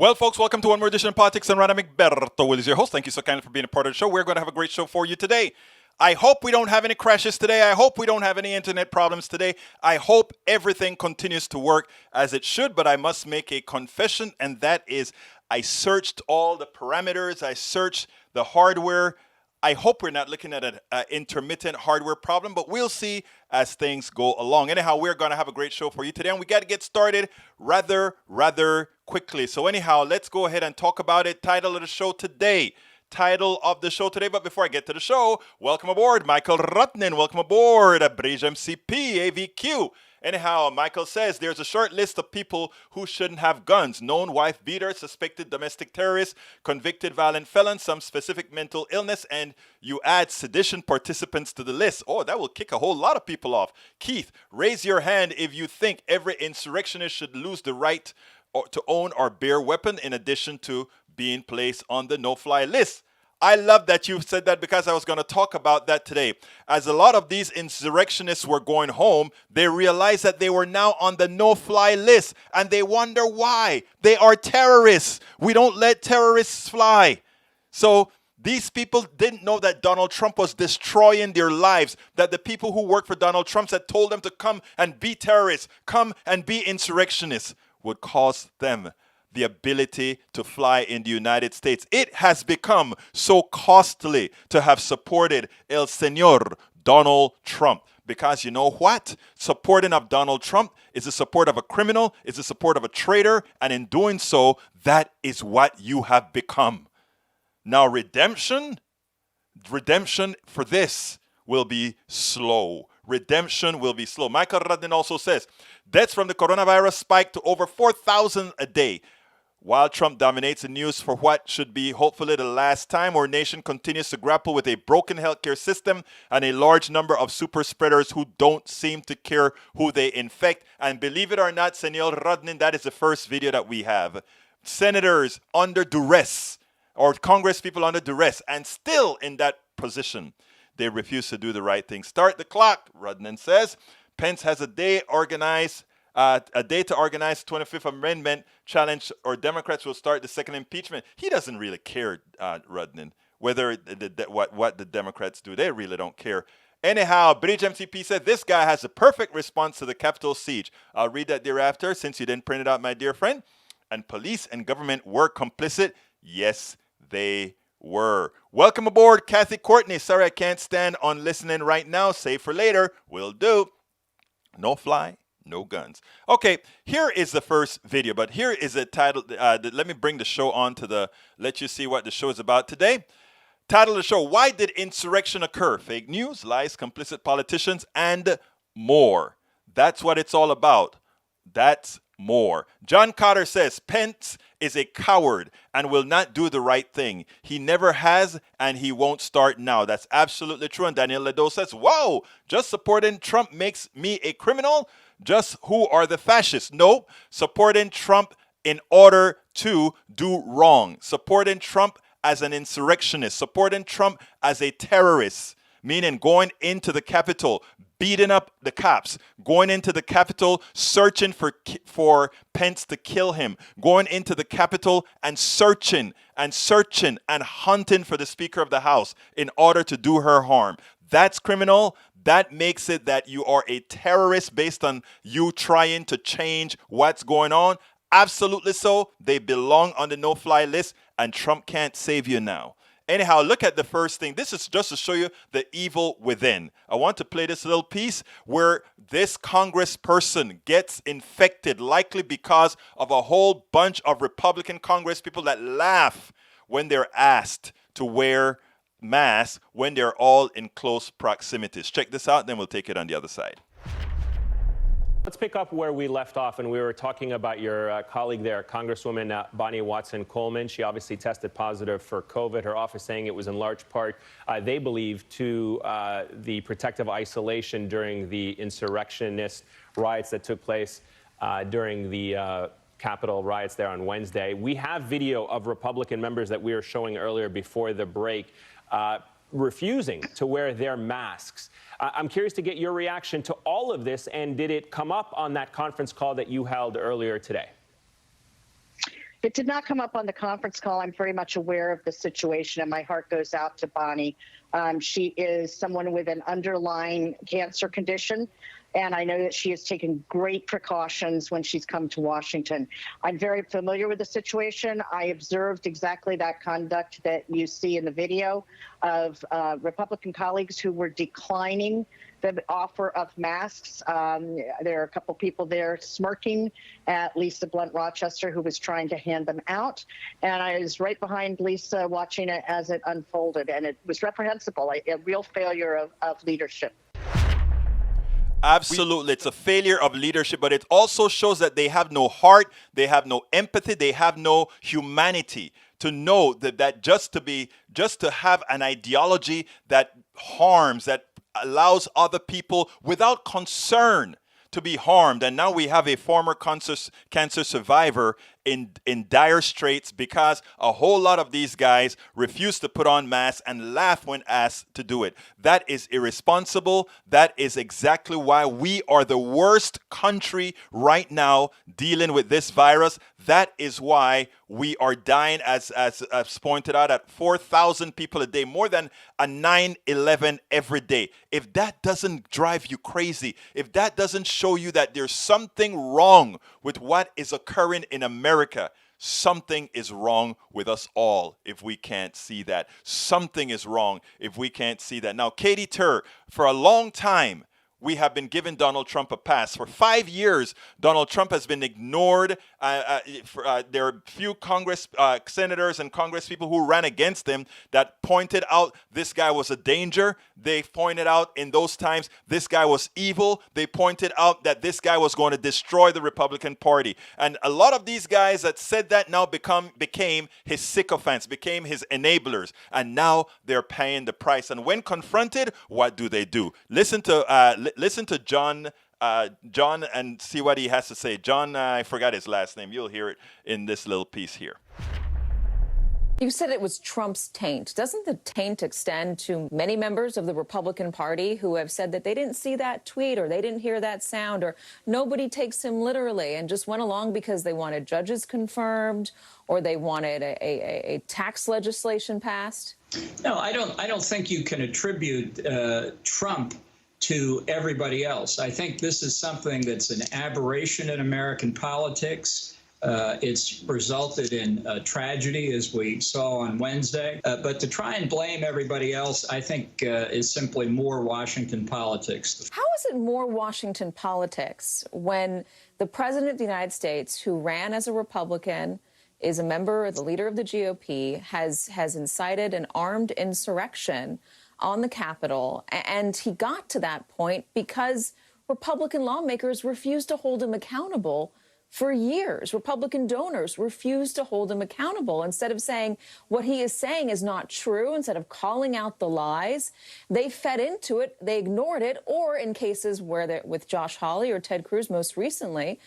Well, folks, welcome to one more edition of Politics and Random. Egberto Will is your host. Thank you so kindly for being a part of the show. We're going to have a great show for you today. I hope we don't have any crashes today. I hope we don't have any internet problems today. I hope everything continues to work as it should, but I must make a confession, and that is I searched all the parameters. I searched the hardware. I hope we're not looking at an intermittent hardware problem, but we'll see as things go along. Anyhow, we're going to have a great show for you today, and we got to get started rather quickly. So anyhow, let's go ahead and talk about it. Title of the show today. But before I get to the show, welcome aboard, Michael Rutnin. Welcome aboard, Bouygues MCP, AVQ. Anyhow, Michael says there's a short list of people who shouldn't have guns. Known wife beaters, suspected domestic terrorists, convicted violent felons, some specific mental illness, and you add sedition participants to the list. Oh, that will kick a whole lot of people off. Keith, raise your hand if you think every insurrectionist should lose the right to own or bear weapon in addition to being placed on the no-fly list. I love that you said that because I was going to talk about that today. As a lot of these insurrectionists were going home, they realized that they were now on the no-fly list, and they wonder why. They are terrorists. We don't let terrorists fly. So these people didn't know that Donald Trump was destroying their lives, that the people who work for Donald Trump had told them to come and be terrorists, come and be insurrectionists, would cause them the ability to fly in the United States. It has become so costly to have supported El Señor Donald Trump. Because you know what? Supporting of Donald Trump is the support of a criminal, is the support of a traitor, and in doing so, that is what you have become. Now, redemption for this will be slow. Redemption will be slow. Michael Radin also says, deaths from the coronavirus spiked to over 4,000 a day. While Trump dominates the news for what should be hopefully the last time, our nation continues to grapple with a broken healthcare system and a large number of super spreaders who don't seem to care who they infect. And believe it or not, Senor Rodnin, that is the first video that we have. Senators under duress, or Congress people under duress, and still in that position. They refuse to do the right thing. Start the clock, Rodnin says. Pence has a day to organize 25th Amendment challenge, or Democrats will start the second impeachment. He doesn't really care, Rudnin, whether what the Democrats do. They really don't care. Anyhow, Bouygues MCP said this guy has a perfect response to the Capitol siege. I'll read that thereafter since you didn't print it out, my dear friend. And police and government were complicit. Yes, they were. Welcome aboard, Kathy Courtney. Sorry I can't stand on listening right now. Save for later. Will do. No fly. No guns. Okay, here is the first video, but here is a title. Let me bring the show on to let you see what the show is about today. Title of the show, Why Did Insurrection Occur? Fake news, lies, complicit politicians, and more. That's what it's all about. That's more. John Carter says, Pence is a coward and will not do the right thing. He never has, and he won't start now. That's absolutely true. And Daniel Ledo says, whoa, just supporting Trump makes me a criminal? Just who are the fascists? Nope. Supporting Trump in order to do wrong. Supporting Trump as an insurrectionist. Supporting Trump as a terrorist. Meaning going into the Capitol, beating up the cops. Going into the Capitol, searching for Pence to kill him. Going into the Capitol and searching and hunting for the Speaker of the House in order to do her harm. That's criminal. That makes it that you are a terrorist based on you trying to change what's going on. Absolutely so. They belong on the no-fly list, and Trump can't save you now. Anyhow, look at the first thing. This is just to show you the evil within. I want to play this little piece where this congressperson gets infected, likely because of a whole bunch of Republican Congress people that laugh when they're asked to wear masks when they're all in close proximities. Check this out, then we'll take it on the other side. Let's pick up where we left off, and we were talking about your colleague there, Congresswoman Bonnie Watson-Coleman. She obviously tested positive for COVID. Her office saying it was in large part, they believe, to the protective isolation during the insurrectionist riots that took place during the Capitol riots there on Wednesday. We have video of Republican members that we were showing earlier before the break refusing to wear their masks. I'm curious to get your reaction to all of this, and did it come up on that conference call that you held earlier today? It did not come up on the conference call. I'm very much aware of the situation, and my heart goes out to Bonnie. She is someone with an underlying cancer condition, and I know that she has taken great precautions when she's come to Washington. I'm very familiar with the situation. I observed exactly that conduct that you see in the video of Republican colleagues who were declining the offer of masks. There are a couple people there smirking at Lisa Blunt Rochester, who was trying to hand them out. And I was right behind Lisa watching it as it unfolded. And it was reprehensible, a real failure of leadership. Absolutely. It's a failure of leadership, but it also shows that they have no heart, they have no empathy, they have no humanity to know that just to have an ideology that harms, that allows other people without concern to be harmed. And now we have a former cancer survivor in dire straits because a whole lot of these guys refuse to put on masks and laugh when asked to do it. That is irresponsible. That is exactly why we are the worst country right now dealing with this virus. That is why we are dying, as pointed out, at 4,000 people a day, more than a 9/11 every day. If that doesn't drive you crazy, if that doesn't show you that there's something wrong with what is occurring in America, something is wrong with us all if we can't see that. Something is wrong if we can't see that. Now, Katie Tur, for a long time, we have been giving Donald Trump a pass. For 5 years, Donald Trump has been ignored. There are few Congress senators and Congress people who ran against him that pointed out this guy was a danger. They pointed out in those times this guy was evil. They pointed out that this guy was going to destroy the Republican Party. And a lot of these guys that said that now became his sycophants, became his enablers. And now they're paying the price. And when confronted, what do? Listen to John and see what he has to say. John, I forgot his last name. You'll hear it in this little piece here. You said it was Trump's taint. Doesn't the taint extend to many members of the Republican Party who have said that they didn't see that tweet or they didn't hear that sound or nobody takes him literally and just went along because they wanted judges confirmed or they wanted a tax legislation passed? No, I don't think you can attribute Trump to everybody else. I think this is something that's an aberration in American politics. It's resulted in tragedy, as we saw on Wednesday. But to try and blame everybody else, I think, is simply more Washington politics. How is it more Washington politics when the president of the United States, who ran as a Republican, is a member, the leader of the GOP, has incited an armed insurrection on the Capitol, and he got to that point because Republican lawmakers refused to hold him accountable for years. Republican donors refused to hold him accountable. Instead of saying what he is saying is not true, instead of calling out the lies, they fed into it, they ignored it, or in cases where with Josh Hawley or Ted Cruz most recently,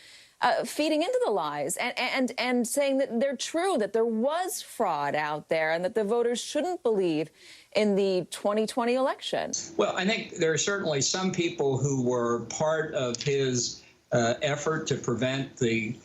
feeding into the lies and saying that they're true, that there was fraud out there and that the voters shouldn't believe in the 2020 election. Well, I think there are certainly some people who were part of his effort to prevent the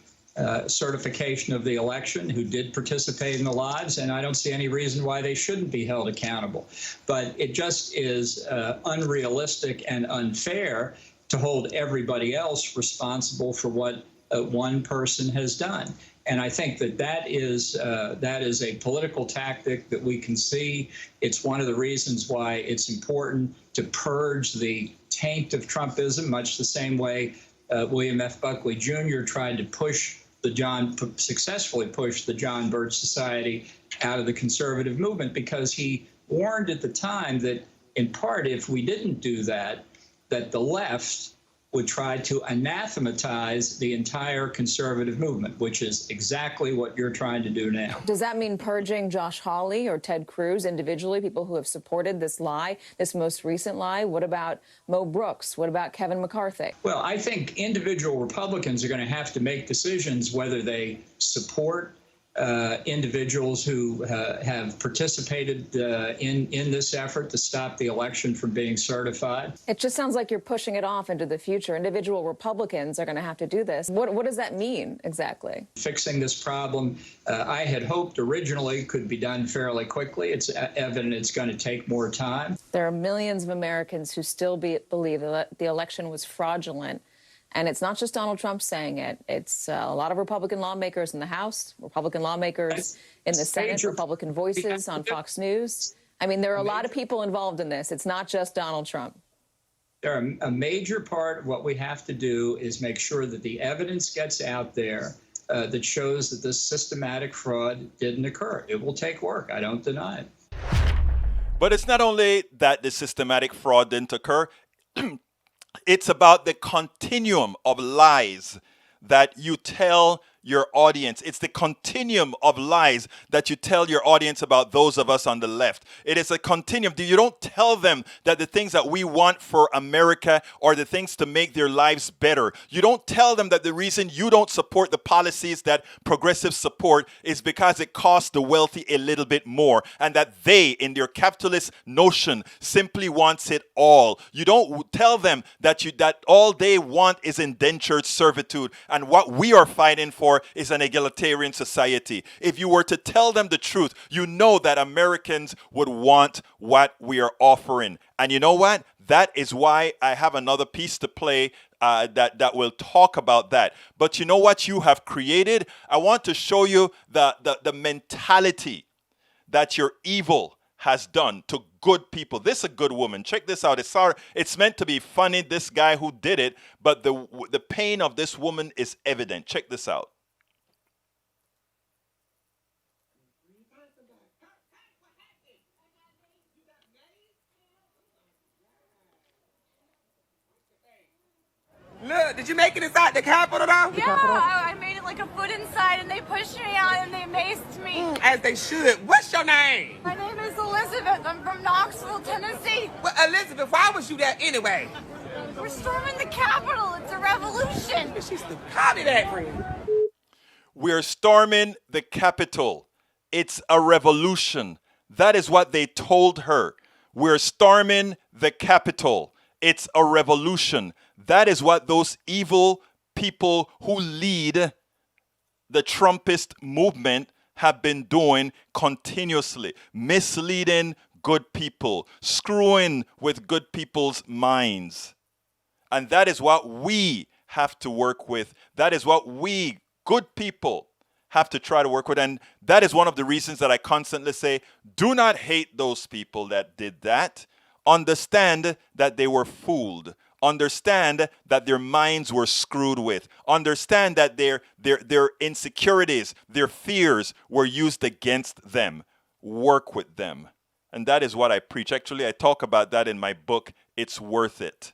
certification of the election who did participate in the lives, and I don't see any reason why they shouldn't be held accountable. But it just is unrealistic and unfair to hold everybody else responsible for what one person has done. And I think that is a political tactic that we can see. It's one of the reasons why it's important to purge the taint of Trumpism, much the same way William F. Buckley Jr. tried to successfully push the John Birch Society out of the conservative movement, because he warned at the time that, in part, if we didn't do that, that the left would try to anathematize the entire conservative movement, which is exactly what you're trying to do now. Does that mean purging Josh Hawley or Ted Cruz individually, people who have supported this lie, this most recent lie? What about Mo Brooks? What about Kevin McCarthy? Well, I think individual Republicans are going to have to make decisions whether they support individuals who have participated in this effort to stop the election from being certified. It just sounds like you're pushing it off into the future. Individual Republicans are going to have to do this. What does that mean exactly? Fixing this problem, I had hoped originally could be done fairly quickly. It's evident it's going to take more time. There are millions of Americans who still believe that the election was fraudulent. And it's not just Donald Trump saying it. It's a lot of Republican lawmakers in the House, Republican lawmakers in the Senate, Republican voices on Fox News. I mean, there are a lot of people involved in this. It's not just Donald Trump. A major part of what we have to do is make sure that the evidence gets out there that shows that this systematic fraud didn't occur. It will take work. I don't deny it. But it's not only that the systematic fraud didn't occur. It's about the continuum of lies that you tell your audience. It's the continuum of lies that you tell your audience about those of us on the left. It is a continuum. You don't tell them that the things that we want for America are the things to make their lives better. You don't tell them that the reason you don't support the policies that progressives support is because it costs the wealthy a little bit more, and that they, in their capitalist notion, simply wants it all. You don't tell them that all they want is indentured servitude, and what we are fighting for is an egalitarian society. If you were to tell them the truth, you know that Americans would want what we are offering. And you know what? That is why I have another piece to play that will talk about that. But you know what you have created? I want to show you the mentality that your evil has done to good people. This is a good woman. Check this out. It's meant to be funny, this guy who did it, but the pain of this woman is evident. Check this out. Look, did you make it inside the Capitol though? Yeah, I made it like a foot inside and they pushed me out and they maced me. As they should. What's your name? My name is Elizabeth. I'm from Knoxville, Tennessee. Well, Elizabeth, why was you there anyway? We're storming the Capitol. It's a revolution. She's stupid. Copy that, friend. We're storming the Capitol. It's a revolution. That is what they told her. We're storming the Capitol. It's a revolution. That is what those evil people who lead the Trumpist movement have been doing continuously. Misleading good people. Screwing with good people's minds. And that is what we have to work with. That is what we, good people, have to try to work with. And that is one of the reasons that I constantly say, do not hate those people that did that. Understand that they were fooled. Understand that their minds were screwed with. Understand that their insecurities, their fears were used against them. Work with them. And that is what I preach. Actually, I talk about that in my book, It's Worth It.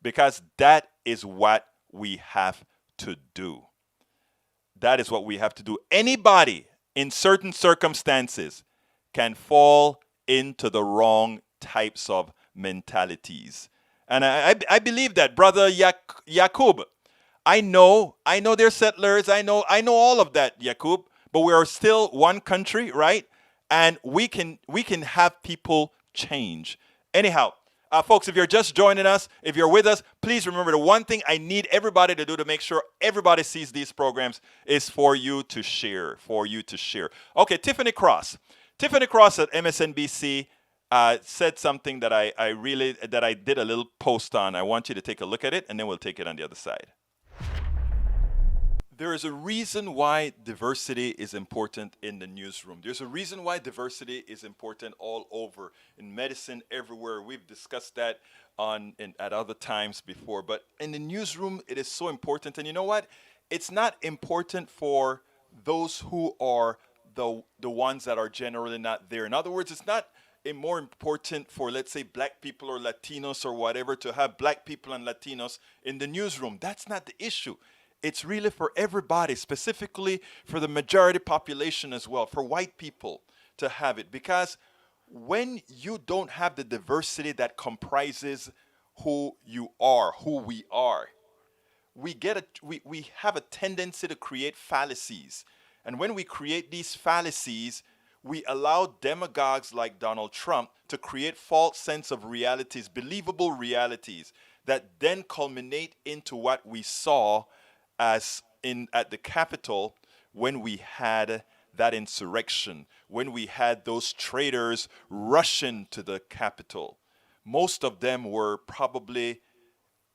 Because that is what we have to do. That is what we have to do. Anybody in certain circumstances can fall into the wrong types of mentalities. And I believe that, Brother Yakub. I know they're settlers. I know all of that, Yakub. But we are still one country, right? And we can have people change. Anyhow, folks, if you're just joining us, if you're with us, please remember the one thing I need everybody to do to make sure everybody sees these programs is for you to share. Okay, Tiffany Cross. Tiffany Cross at MSNBC said something that I did a little post on. I want you to take a look at it, and then we'll take it on the other side. There is a reason why diversity is important in the newsroom. There's a reason why diversity is important all over, in medicine, everywhere. We've discussed that at other times before. But in the newsroom, it is so important. And you know what? It's not important for those who are the ones that are generally not there. In other words, it's not more important for, let's say, black people or Latinos or whatever to have black people and Latinos in the newsroom. That's not the issue. It's really for everybody, specifically for the majority population as well, for white people to have it. Because when you don't have the diversity that comprises who you are, who we are, we have a tendency to create fallacies. And when we create these fallacies, we allow demagogues like Donald Trump to create false sense of realities, believable realities that then culminate into what we saw as in at the Capitol when we had that insurrection, when we had those traitors rush into the Capitol. Most of them were probably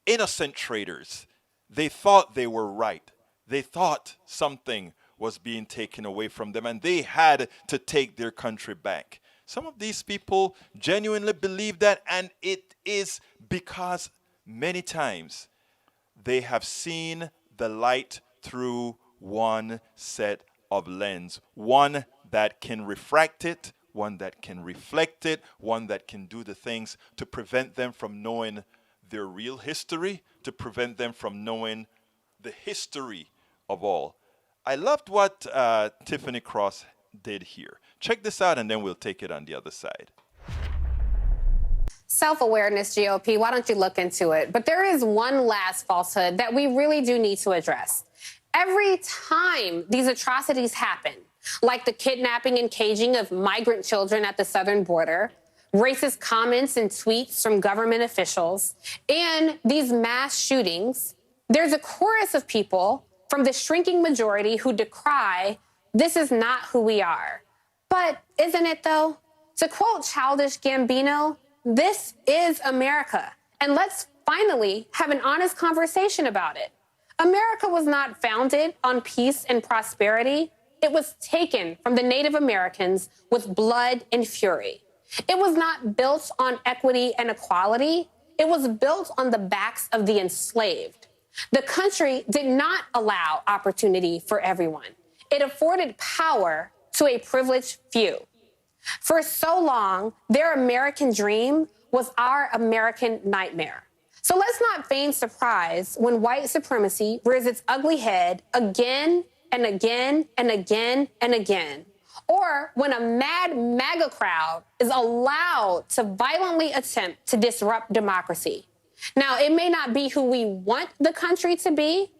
innocent traitors. They thought they were right. They thought something was being taken away from them and they had to take their country back. Some of these people genuinely believe that, and it is because many times they have seen the light through one set of lens, one that can refract it, one that can reflect it, one that can do the things to prevent them from knowing their real history, to prevent them from knowing the history of all. I loved what Tiffany Cross did here. Check this out and then we'll take it on the other side. Self-awareness, GOP, why don't you look into it? But there is one last falsehood that we really do need to address. Every time these atrocities happen, like the kidnapping and caging of migrant children at the southern border, racist comments and tweets from government officials, and these mass shootings, there's a chorus of people from the shrinking majority who decry, this is not who we are. But isn't it though? To quote Childish Gambino, this is America. And let's finally have an honest conversation about it. America was not founded on peace and prosperity. It was taken from the Native Americans with blood and fury. It was not built on equity and equality. It was built on the backs of the enslaved. The country did not allow opportunity for everyone. It afforded power to a privileged few. For so long, their American dream was our American nightmare. So let's not feign surprise when white supremacy rears its ugly head again and again and again and again. Or when a mad MAGA crowd is allowed to violently attempt to disrupt democracy. Now, it may not be who we want the country to be,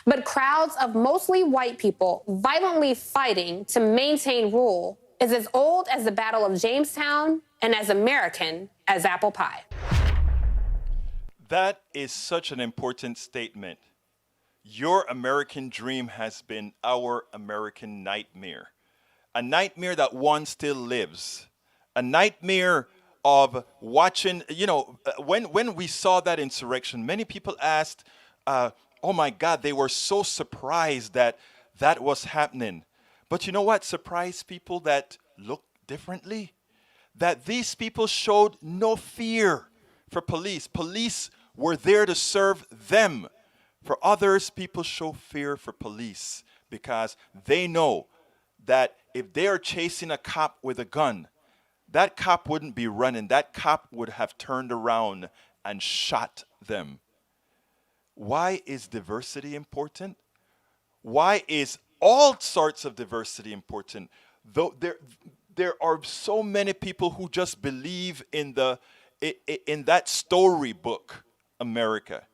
but crowds of mostly white people violently fighting to maintain rule is as old as the Battle of Jamestown and as American as apple pie. That is such an important statement. Your American dream has been our American nightmare. A nightmare that one still lives. A nightmare of watching, when we saw that insurrection, many people asked, oh my God, they were so surprised that that was happening. But you know what surprised people that look differently? That these people showed no fear for police. Police were there to serve them. For others, people show fear for police because they know that if they are chasing a cop with a gun, that cop wouldn't be running. That cop would have turned around and shot them. Why is diversity important? Why is all sorts of diversity important? Though there are so many people who just believe in that storybook, America.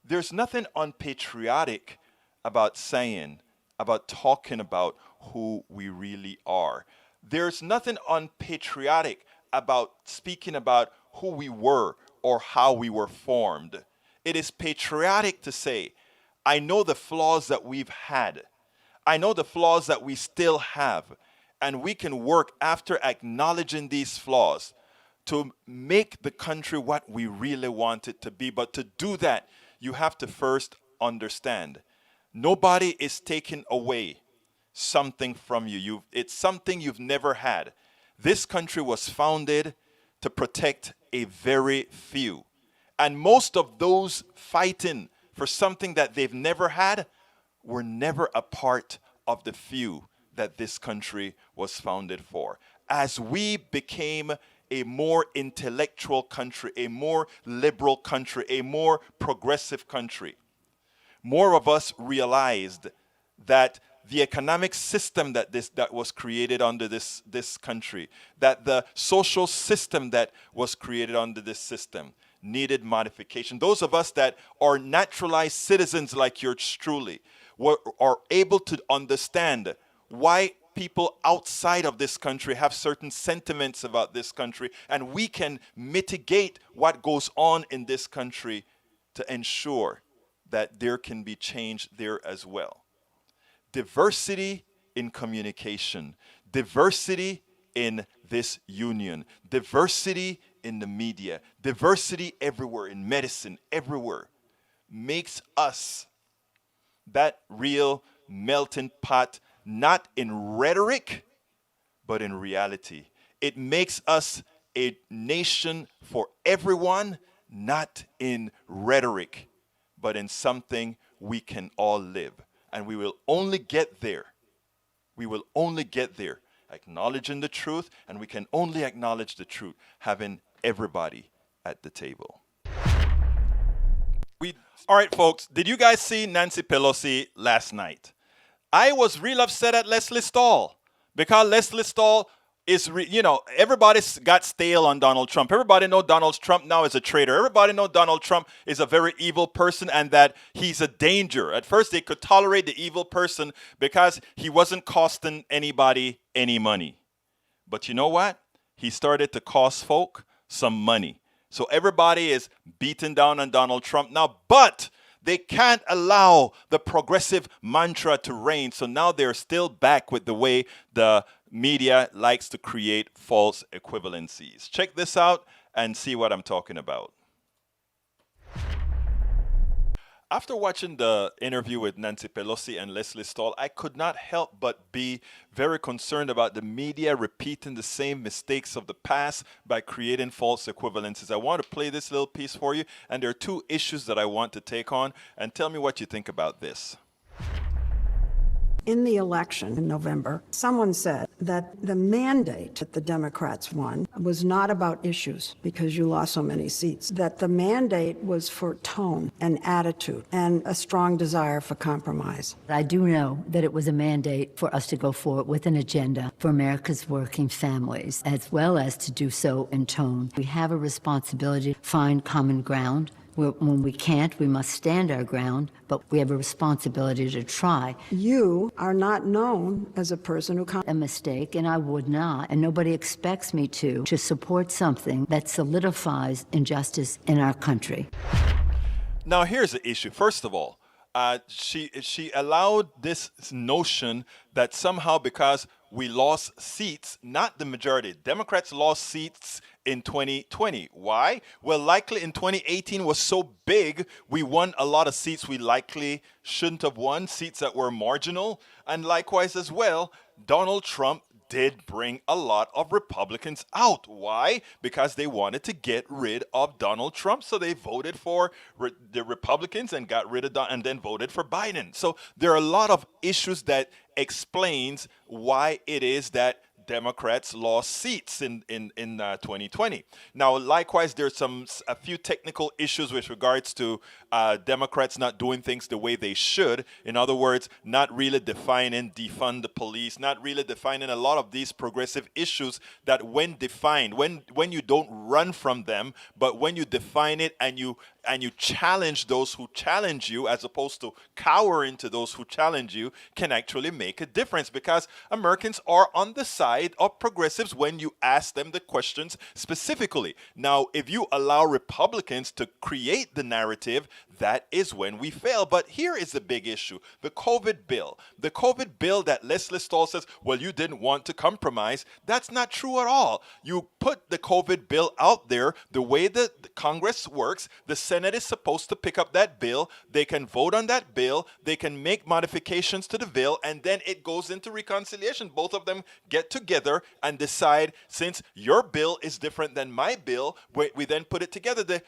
There's nothing unpatriotic about talking about who we really are. There's nothing unpatriotic about speaking about who we were or how we were formed. It is patriotic to say, I know the flaws that we've had. I know the flaws that we still have. And we can work after acknowledging these flaws to make the country what we really want it to be. But to do that, you have to first understand nobody is taking away something from you. It's something you've never had. This country was founded to protect a very few. And most of those fighting for something that they've never had were never a part of the few that this country was founded for. As we became a more intellectual country, a more liberal country, a more progressive country, more of us realized that the economic system that was created under this country, that the social system that was created under this system needed modification. Those of us that are naturalized citizens like yours truly are able to understand why people outside of this country have certain sentiments about this country, and we can mitigate what goes on in this country to ensure that there can be change there as well. Diversity in communication, diversity in this union, diversity in the media, diversity everywhere, in medicine, everywhere, makes us that real melting pot, not in rhetoric, but in reality. It makes us a nation for everyone, not in rhetoric, but in something we can all live. And we will only get there. We will only get there acknowledging the truth, and we can only acknowledge the truth having everybody at the table. All right, folks, did you guys see Nancy Pelosi last night? I was real upset at Leslie Stahl because Leslie Stahl is, everybody's got stale on Donald Trump. Everybody know Donald Trump now is a traitor. Everybody know Donald Trump is a very evil person and that he's a danger. At first, they could tolerate the evil person because he wasn't costing anybody any money. But you know what? He started to cost folk some money. So everybody is beating down on Donald Trump now, but they can't allow the progressive mantra to reign. So now they're still back with the way the media likes to create false equivalencies. Check this out and see what I'm talking about. After watching the interview with Nancy Pelosi and Leslie Stahl, I could not help but be very concerned about the media repeating the same mistakes of the past by creating false equivalencies. I want to play this little piece for you, and there are two issues that I want to take on, and tell me what you think about this. In the election in November, someone said that the mandate that the Democrats won was not about issues because you lost so many seats, that the mandate was for tone and attitude and a strong desire for compromise. I do know that it was a mandate for us to go forward with an agenda for America's working families, as well as to do so in tone. We have a responsibility to find common ground. When we can't, we must stand our ground, but we have a responsibility to try. You are not known as a person who A mistake, and I would not, and nobody expects me to support something that solidifies injustice in our country. Now, here's the issue. First of all, she allowed this notion that somehow because we lost seats, not the majority, Democrats lost seats in 2020. Why? Well, likely in 2018 was so big, we won a lot of seats we likely shouldn't have won, seats that were marginal. And likewise as well, Donald Trump did bring a lot of Republicans out. Why? Because they wanted to get rid of Donald Trump. So they voted for the Republicans and got rid of and then voted for Biden. So there are a lot of issues that explains why it is that Democrats lost seats in 2020. Now, likewise, there's a few technical issues with regards to Democrats not doing things the way they should. In other words, not really defining defund the police, not really defining a lot of these progressive issues that when defined, when you don't run from them, but when you define it and you challenge those who challenge you as opposed to cower into those who challenge you, can actually make a difference, because Americans are on the side of progressives when you ask them the questions specifically. Now, if you allow Republicans to create the narrative, that is when we fail. But here is the big issue. The COVID bill. The COVID bill that Leslie Stahl says, well, you didn't want to compromise. That's not true at all. You put the COVID bill out there. The way that the Congress works, the Senate is supposed to pick up that bill. They can vote on that bill. They can make modifications to the bill, and then it goes into reconciliation. Both of them get together and decide, since your bill is different than my bill, we then put it together.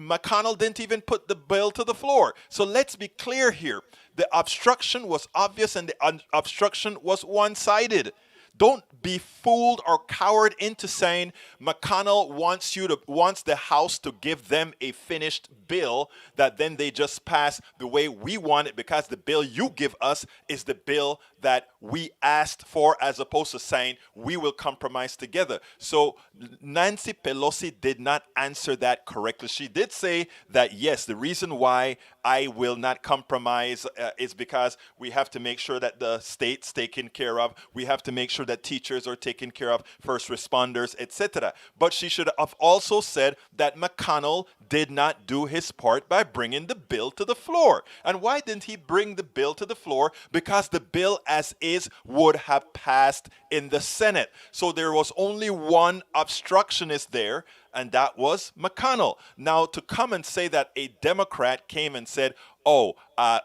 McConnell didn't even put the bill to the floor. So let's be clear here. The obstruction was obvious and the obstruction was one-sided. Don't be fooled or cowered into saying McConnell wants the House to give them a finished bill that then they just pass the way we want it, because the bill you give us is the bill that we asked for, as opposed to saying we will compromise together. So Nancy Pelosi did not answer that correctly. She did say that, yes, the reason why I will not compromise is because we have to make sure that the state's taken care of. We have to make sure that teachers are taken care of, first responders, etc. But she should have also said that McConnell did not do his part by bringing the bill to the floor. And why didn't he bring the bill to the floor? Because the bill as is would have passed in the Senate. So there was only one obstructionist there, and that was McConnell. Now, to come and say that a Democrat came and said,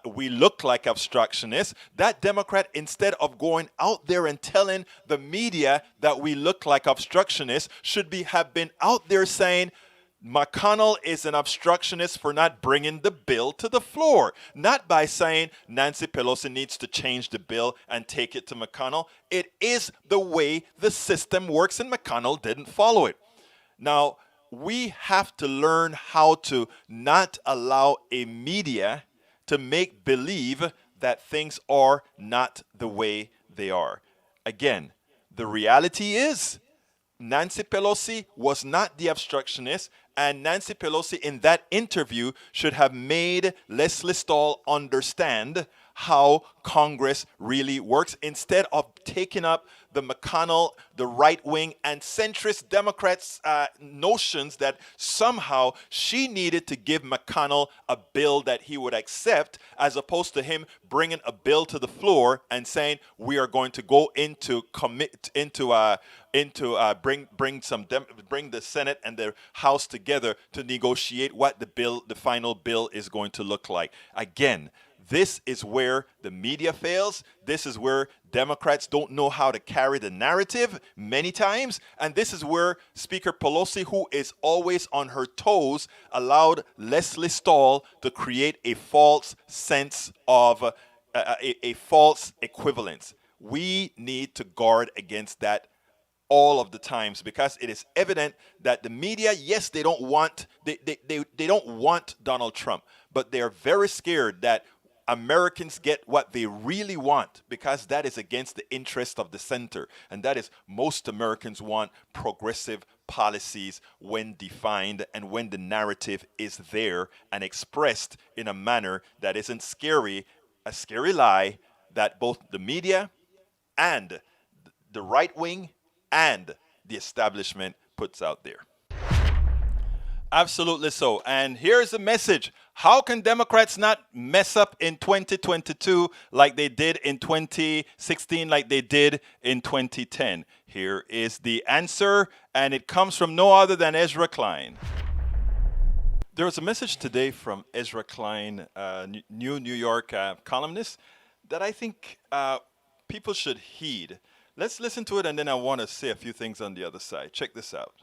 we look like obstructionists, that Democrat, instead of going out there and telling the media that we look like obstructionists, should have been out there saying, McConnell is an obstructionist for not bringing the bill to the floor. Not by saying Nancy Pelosi needs to change the bill and take it to McConnell. It is the way the system works, and McConnell didn't follow it. Now, we have to learn how to not allow a media to make believe that things are not the way they are. Again, the reality is Nancy Pelosi was not the obstructionist, and Nancy Pelosi in that interview should have made Leslie Stahl understand how Congress really works, instead of taking up the McConnell, the right-wing and centrist Democrats' notions that somehow she needed to give McConnell a bill that he would accept, as opposed to him bringing a bill to the floor and saying we are going to go bring the Senate and the House together to negotiate what the final bill is going to look like. Again, this is where the media fails. This is where Democrats don't know how to carry the narrative many times. And this is where Speaker Pelosi, who is always on her toes, allowed Leslie Stahl to create a false sense of a false equivalence. We need to guard against that all of the times, because it is evident that the media, yes, they don't want Donald Trump, but they are very scared that Americans get what they really want, because that is against the interest of the center. And that is, most Americans want progressive policies when defined and when the narrative is there and expressed in a manner that isn't scary, a scary lie that both the media and the right wing and the establishment puts out there. Absolutely so. And here's the message. How can Democrats not mess up in 2022 like they did in 2016, like they did in 2010? Here is the answer, and it comes from no other than Ezra Klein. There was a message today from Ezra Klein, New York columnist, that I think people should heed. Let's listen to it, and then I want to say a few things on the other side. Check this out.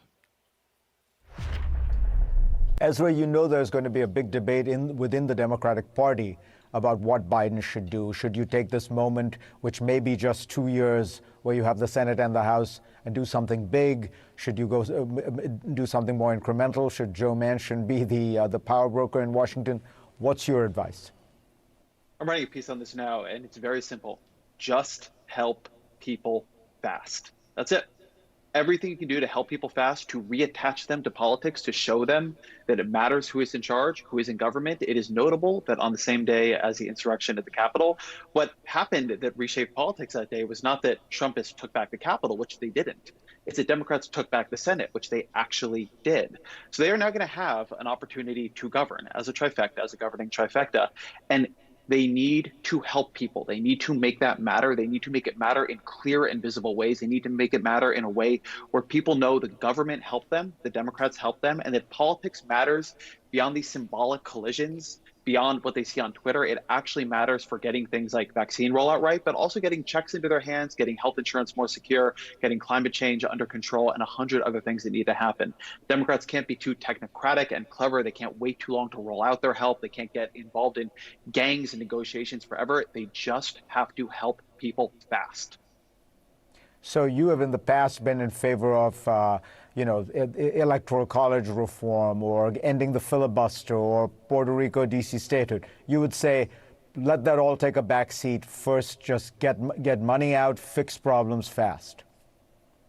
Ezra, you know there's going to be a big debate within the Democratic Party about what Biden should do. Should you take this moment, which may be just 2 years, where you have the Senate and the House, and do something big? Should you go do something more incremental? Should Joe Manchin be the power broker in Washington? What's your advice? I'm writing a piece on this now, and it's very simple. Just help people fast. That's it. Everything you can do to help people fast, to reattach them to politics, to show them that it matters who is in charge, who is in government. It is notable that on the same day as the insurrection at the Capitol, what happened that reshaped politics that day was not that Trumpists took back the Capitol, which they didn't. It's that Democrats took back the Senate, which they actually did. So they are now going to have an opportunity to govern as a trifecta, as a governing trifecta. And they need to help people. They need to make that matter. They need to make it matter in clear and visible ways. They need to make it matter in a way where people know the government helped them, the Democrats helped them, and that politics matters beyond these symbolic collisions, beyond what they see on Twitter. It actually matters for getting things like vaccine rollout right, but also getting checks into their hands, getting health insurance more secure, getting climate change under control, and 100 other things that need to happen. Democrats can't be too technocratic and clever. They can't wait too long to roll out their help. They can't get involved in gangs and negotiations forever. They just have to help people fast. So you have in the past been in favor of, electoral college reform or ending the filibuster or Puerto Rico DC statehood. You would say, let that all take a back seat. First, just get money out, fix problems fast.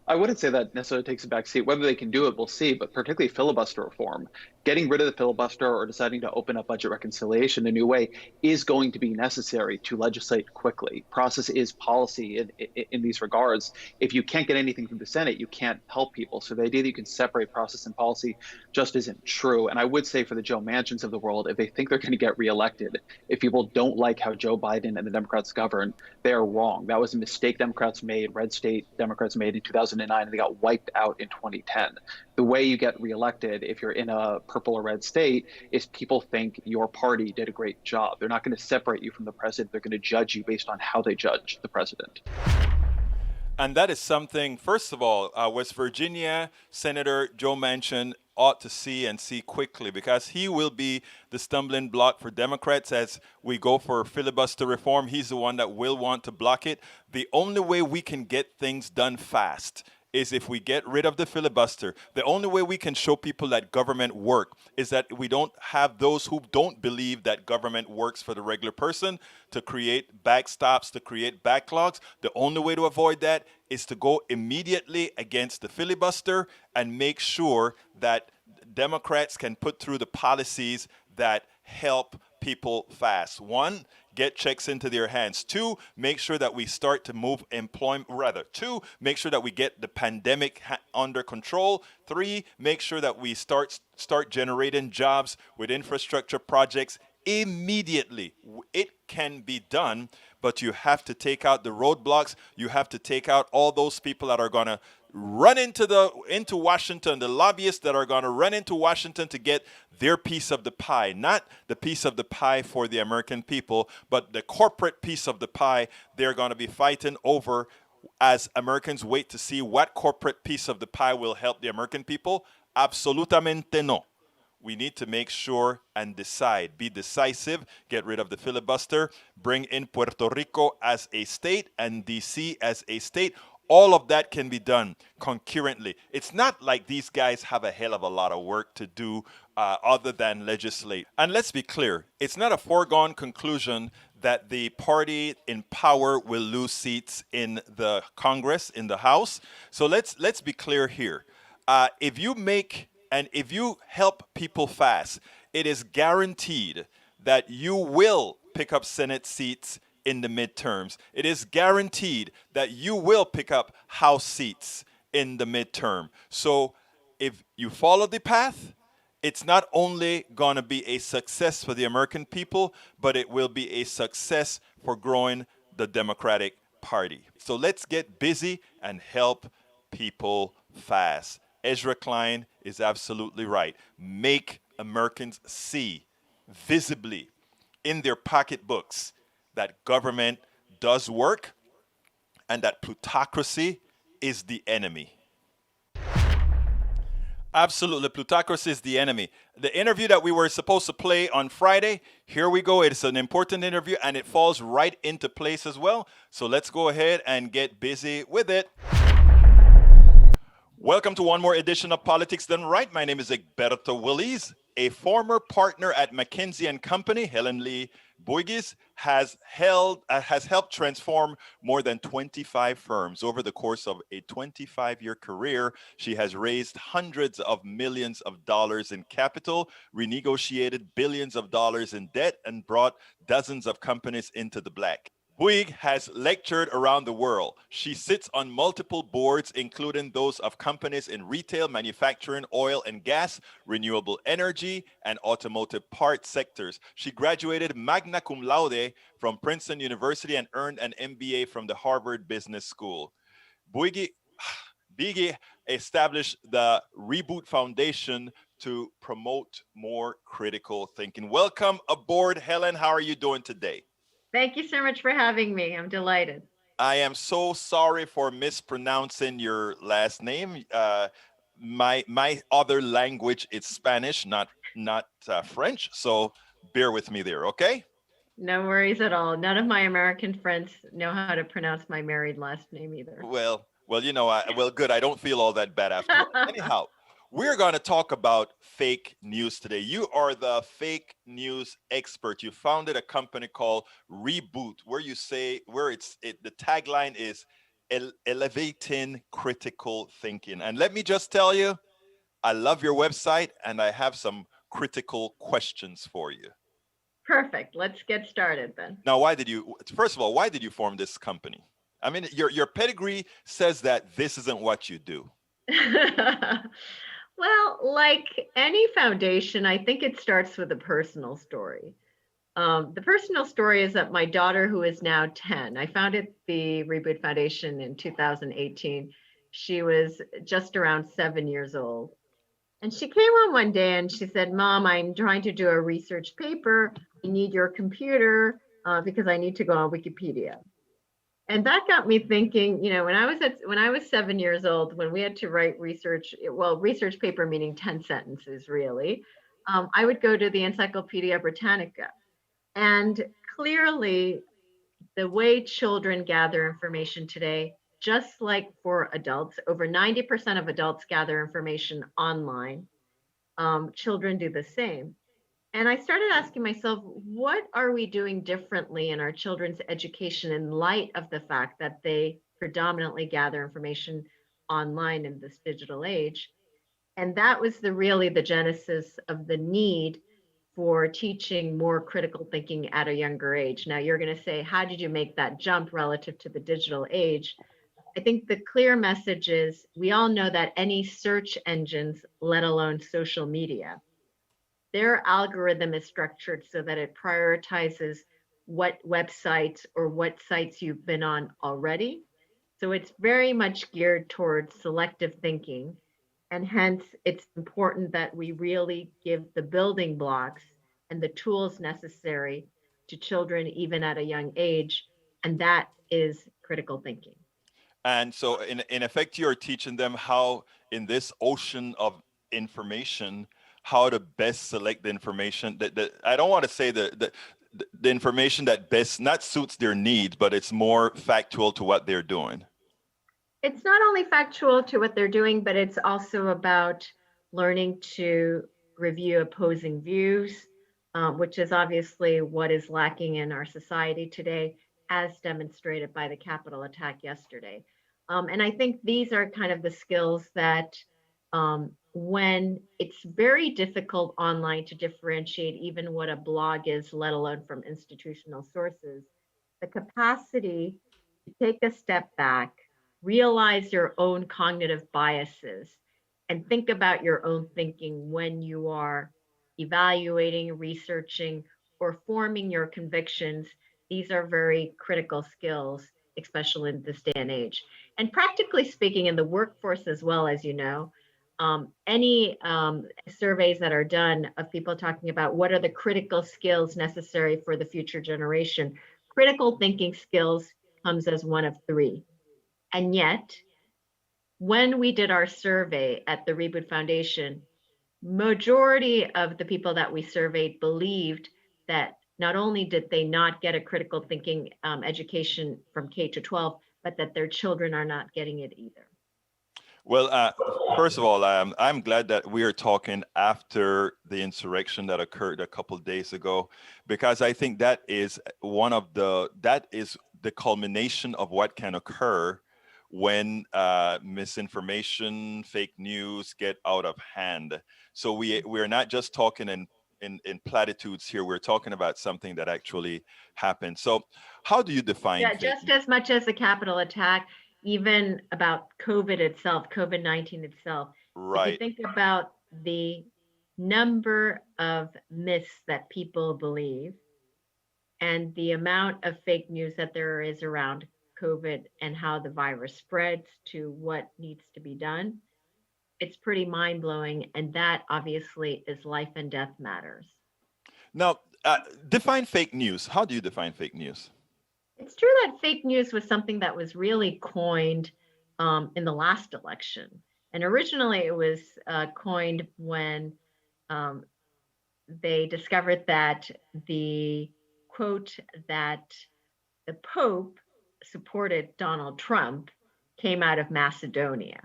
I wouldn't say that necessarily takes a back seat. Whether they can do it, we'll see. But particularly filibuster reform, getting rid of the filibuster or deciding to open up budget reconciliation a new way is going to be necessary to legislate quickly. Process is policy in these regards. If you can't get anything from the Senate, you can't help people. So the idea that you can separate process and policy just isn't true. And I would say for the Joe Manchins of the world, if they think they're going to get reelected, if people don't like how Joe Biden and the Democrats govern, they are wrong. That was a mistake Democrats made, red state Democrats made in 2009, and they got wiped out in 2010. The way you get reelected if you're in a purple or red state is people think your party did a great job. They're not going to separate you from the president. They're going to judge you based on how they judge the president. And that is something, first of all, West Virginia Senator Joe Manchin ought to see and see quickly, because he will be the stumbling block for Democrats as we go for filibuster reform. He's the one that will want to block it. The only way we can get things done fast is if we get rid of the filibuster. The only way we can show people that government work is that we don't have those who don't believe that government works for the regular person to create backstops, to create backlogs. The only way to avoid that is to go immediately against the filibuster and make sure that Democrats can put through the policies that help people fast. One, get checks into their hands. Two, make sure that we start to move employment, two, make sure that we get the pandemic under control. Three, make sure that we start generating jobs with infrastructure projects immediately. It can be done, but you have to take out the roadblocks. You have to take out all those people that are going to run into Washington, the lobbyists that are going to run into Washington to get their piece of the pie, not the piece of the pie for the American people, but the corporate piece of the pie they're going to be fighting over as Americans wait to see what corporate piece of the pie will help the American people. Absolutamente no. We need to make sure and decide, be decisive, get rid of the filibuster, bring in Puerto Rico as a state and DC as a state. All of that can be done concurrently. It's not like these guys have a hell of a lot of work to do other than legislate. And let's be clear, it's not a foregone conclusion that the party in power will lose seats in the Congress, in the House. So let's be clear here. If you help people fast, it is guaranteed that you will pick up Senate seats in the midterms. It is guaranteed that you will pick up House seats in the midterm. So if you follow the path, it's not only going to be a success for the American people, but it will be a success for growing the Democratic Party. So let's get busy and help people fast. Ezra Klein is absolutely right. Make Americans see visibly in their pocketbooks that government does work and that plutocracy is the enemy. Absolutely, plutocracy is the enemy. The interview that we were supposed to play on Friday, here we go. It's an important interview and it falls right into place as well. So let's go ahead and get busy with it. Welcome to one more edition of Politics Done Right. My name is Egberto Willies. A former partner at McKinsey & Company, Helen Bouygues, has helped transform more than 25 firms. Over the course of a 25-year career, she has raised hundreds of millions of dollars in capital, renegotiated billions of dollars in debt, and brought dozens of companies into the black. Bouygues has lectured around the world. She sits on multiple boards, including those of companies in retail, manufacturing, oil and gas, renewable energy, and automotive parts sectors. She graduated magna cum laude from Princeton University and earned an MBA from the Harvard Business School. Bouygues established the Reboot Foundation to promote more critical thinking. Welcome aboard, Helen. How are you doing today? Thank you so much for having me. I'm delighted. I am so sorry for mispronouncing your last name. My other language is Spanish, not French. So bear with me there, okay? No worries at all. None of my American friends know how to pronounce my married last name either. Well, Well, well, good. I don't feel all that bad after all. Anyhow, we're going to talk about fake news today. You are the fake news expert. You founded a company called Reboot, where the tagline is elevating critical thinking. And let me just tell you, I love your website, and I have some critical questions for you. Perfect. Let's get started then. Now, first of all, why did you form this company? I mean, your pedigree says that this isn't what you do. Well, like any foundation, I think it starts with a personal story. The personal story is that my daughter, who is now 10, I founded the Reboot Foundation in 2018. She was just around 7 years old. And she came on one day and she said, "Mom, I'm trying to do a research paper. I need your computer because I need to go on Wikipedia." And that got me thinking, when I was 7 years old, when we had to write research paper meaning 10 sentences really, I would go to the Encyclopedia Britannica. And clearly, the way children gather information today, just like for adults, over 90% of adults gather information online. Children do the same. And I started asking myself, what are we doing differently in our children's education in light of the fact that they predominantly gather information online in this digital age? And that was really the genesis of the need for teaching more critical thinking at a younger age. Now you're going to say, how did you make that jump relative to the digital age? I think the clear message is we all know that any search engines, let alone social media, their algorithm is structured so that it prioritizes what websites or what sites you've been on already. So it's very much geared towards selective thinking. And hence, it's important that we really give the building blocks and the tools necessary to children, even at a young age. And that is critical thinking. And so, in effect, you're teaching them how, in this ocean of information, how to best select the information that I don't want to say the information that best not suits their needs, but it's more factual to what they're doing. It's not only factual to what they're doing, but it's also about learning to review opposing views, which is obviously what is lacking in our society today, as demonstrated by the Capitol attack yesterday. And I think these are kind of the skills that when it's very difficult online to differentiate even what a blog is, let alone from institutional sources, the capacity to take a step back, realize your own cognitive biases, and think about your own thinking when you are evaluating, researching, or forming your convictions. These are very critical skills, especially in this day and age. And practically speaking, in the workforce as well, as you know, any surveys that are done of people talking about what are the critical skills necessary for the future generation, critical thinking skills comes as one of 3. And yet, when we did our survey at the Reboot Foundation, majority of the people that we surveyed believed that not only did they not get a critical thinking education from K to 12, but that their children are not getting it either. Well, first of all, I'm glad that we are talking after the insurrection that occurred a couple of days ago, because I think that is the culmination of what can occur when misinformation, fake news get out of hand. So we're not just talking in platitudes here. We're talking about something that actually happened. So how do you define fake just news? as much as the Capitol attack, even about COVID itself, COVID-19 itself. Right. If you think about the number of myths that people believe and the amount of fake news that there is around COVID and how the virus spreads to what needs to be done, it's pretty mind-blowing. And that obviously is life and death matters. Now, define fake news. How do you define fake news? It's true that fake news was something that was really coined in the last election. And originally it was coined when they discovered that the quote that the Pope supported Donald Trump came out of Macedonia.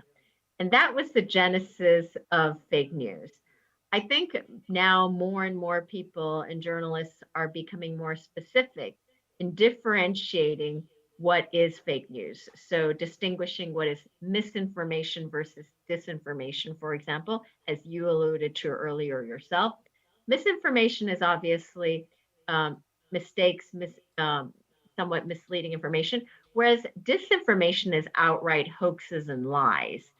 And that was the genesis of fake news. I think now more and more people and journalists are becoming more specific in differentiating what is fake news. So distinguishing what is misinformation versus disinformation, for example, as you alluded to earlier yourself. Misinformation is obviously mistakes, somewhat misleading information, whereas disinformation is outright hoaxes and lies.